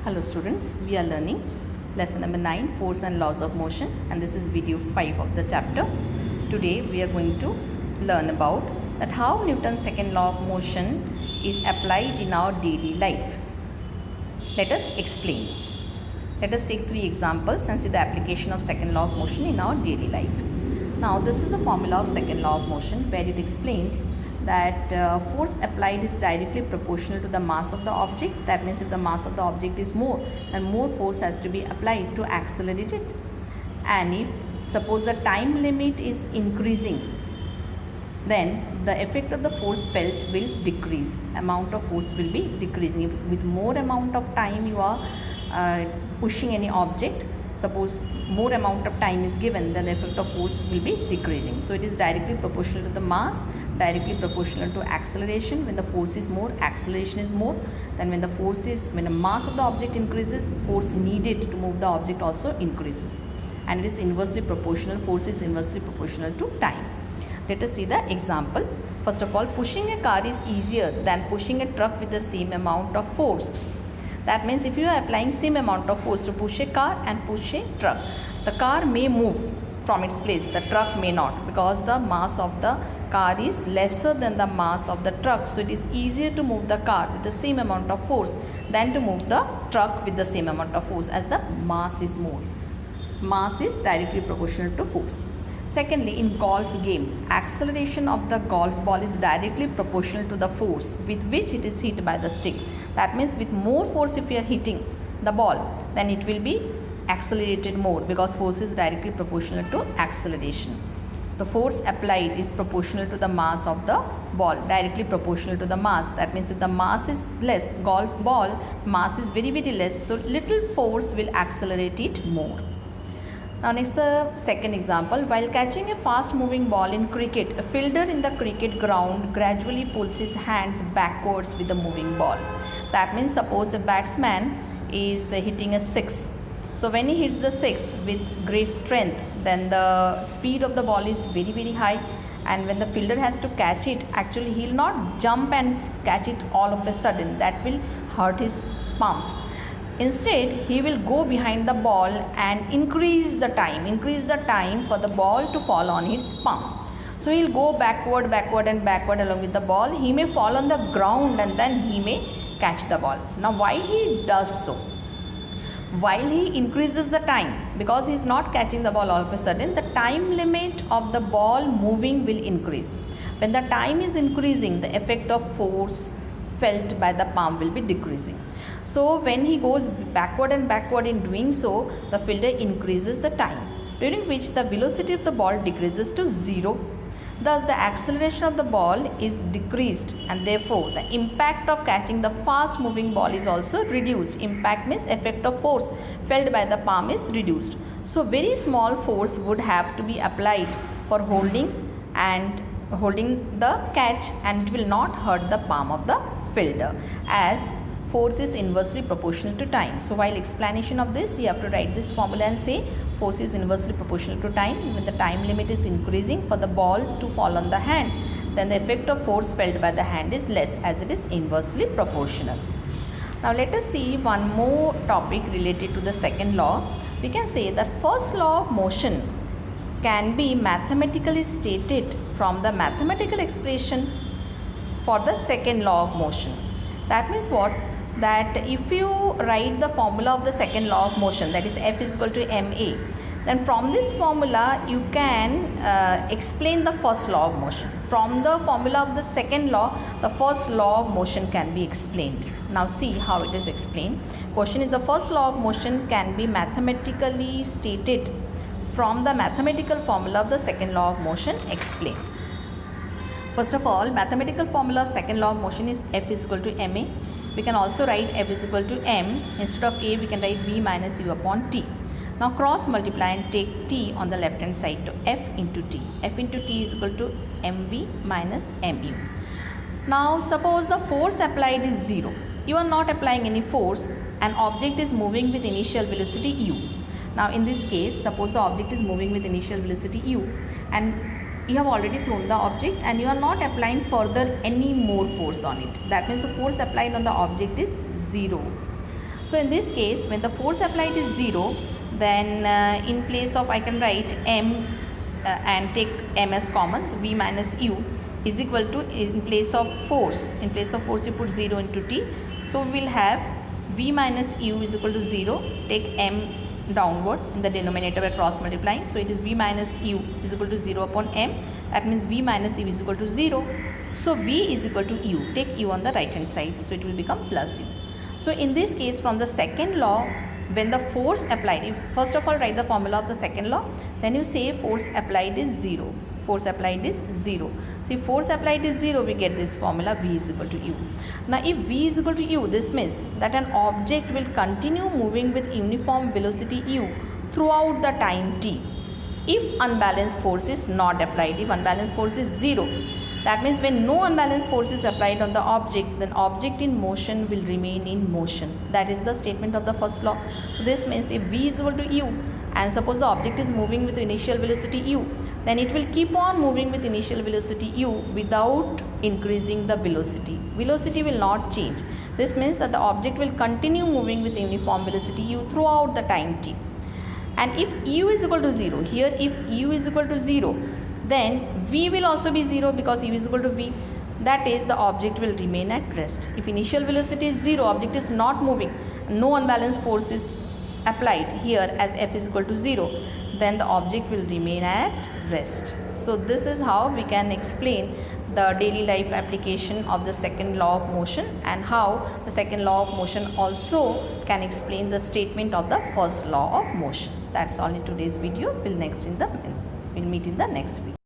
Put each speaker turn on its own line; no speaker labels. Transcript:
Hello students, we are learning lesson number 9, force and laws of motion, and this is video 5 of the chapter. Today we are going to learn about that how Newton's second law of motion is applied in our daily life. Let us explain. Let us take 3 examples and see the application of second law of motion in our daily life. Now this is the formula of second law of motion, where it explains that force applied is directly proportional to the mass of the object. That means if the mass of the object is more, then more force has to be applied to accelerate it. And if suppose the time limit is increasing, then the effect of the force felt will decrease. Amount of force will be decreasing. If with more amount of time you are pushing any object, suppose more amount of time is given, then the effect of force will be decreasing. So it is directly proportional to the mass, directly proportional to acceleration. When the force is more, acceleration is more. Then when the mass of the object increases, force needed to move the object also increases. And it is inversely proportional. Force is inversely proportional to time. Let us see the example. First of all, pushing a car is easier than pushing a truck with the same amount of force. That means if you are applying same amount of force to push a car and push a truck, the car may move from its place, the truck may not, because the mass of the car is lesser than the mass of the truck. So it is easier to move the car with the same amount of force than to move the truck with the same amount of force, as the mass is more. Mass is directly proportional to force. Secondly, in golf game, acceleration of the golf ball is directly proportional to the force with which it is hit by the stick. That means with more force if you are hitting the ball, then it will be accelerated more, because force is directly proportional to acceleration. The force applied is proportional to the mass of the ball, directly proportional to the mass. That means if the mass is less, golf ball mass is very less, so little force will accelerate it more. Now next, the second example. While catching a fast moving ball in cricket, a fielder in the cricket ground gradually pulls his hands backwards with the moving ball. That means suppose a batsman is hitting a 6. So when he hits the 6 with great strength, then the speed of the ball is very high, and when the fielder has to catch it, actually he will not jump and catch it all of a sudden. That will hurt his palms. Instead, he will go behind the ball and increase the time for the ball to fall on his palm. So he will go backward along with the ball. He may fall on the ground and then he may catch the ball. Now why he does so? While he increases the time, because he is not catching the ball all of a sudden, the time limit of the ball moving will increase. When the time is increasing, the effect of force felt by the palm will be decreasing. So when he goes backward in doing so, the fielder increases the time, during which the velocity of the ball decreases to 0. Thus the acceleration of the ball is decreased, and therefore the impact of catching the fast moving ball is also reduced. Impact means effect of force felt by the palm is reduced. So very small force would have to be applied for holding the catch, and it will not hurt the palm of the fielder, as force is inversely proportional to time. So while explanation of this, you have to write this formula and say force is inversely proportional to time. When the time limit is increasing for the ball to fall on the hand, then the effect of force felt by the hand is less, as it is inversely proportional. Now let us see one more topic related to the second law. We can say that first law of motion can be mathematically stated from the mathematical expression for the second law of motion. That means what? That if you write the formula of the second law of motion, that is F is equal to ma, then from this formula you can explain the first law of motion. From the formula of the second law, the first law of motion can be explained. Now see how it is explained. Question is, the first law of motion can be mathematically stated from the mathematical formula of the second law of motion. Explain. First of all, mathematical formula of second law of motion is F is equal to ma. We can also write F is equal to m. Instead of a, we can write v minus u upon t. Now cross multiply and take t on the left hand side to F into t. F into t is equal to mv minus mu. Now suppose the force applied is 0. You are not applying any force. An object is moving with initial velocity u. Now in this case, suppose the object is moving with initial velocity u, and you have already thrown the object and you are not applying further any more force on it. That means the force applied on the object is 0. So in this case, when the force applied is 0, then in place of, I can write m and take m as common, v minus u is equal to, in place of force you put 0 into t. So we will have v minus u is equal to 0, take m downward in the denominator by cross multiplying. So it is v minus u is equal to 0 upon m. That means v minus u is equal to 0. So v is equal to u, take u on the right hand side, so it will become plus u. So in this case, from the second law, when the force applied, if first of all write the formula of the second law, then you say force applied is 0. Force applied is 0. So if force applied is 0, we get this formula v is equal to u. Now if v is equal to u, this means that an object will continue moving with uniform velocity u throughout the time t if unbalanced force is not applied. If unbalanced force is 0, that means when no unbalanced force is applied on the object, then object in motion will remain in motion. That is the statement of the first law. So this means if v is equal to u and suppose the object is moving with initial velocity u, then it will keep on moving with initial velocity u without increasing the velocity. Velocity will not change. This means that the object will continue moving with uniform velocity u throughout the time t. And if u is equal to 0, here if u is equal to 0, then v will also be 0 because u is equal to v. That is, the object will remain at rest. If initial velocity is 0, object is not moving, no unbalanced force is applied here as f is equal to 0, then the object will remain at rest. So this is how we can explain the daily life application of the second law of motion, and how the second law of motion also can explain the statement of the first law of motion. That's all in today's video. We'll meet in the next video.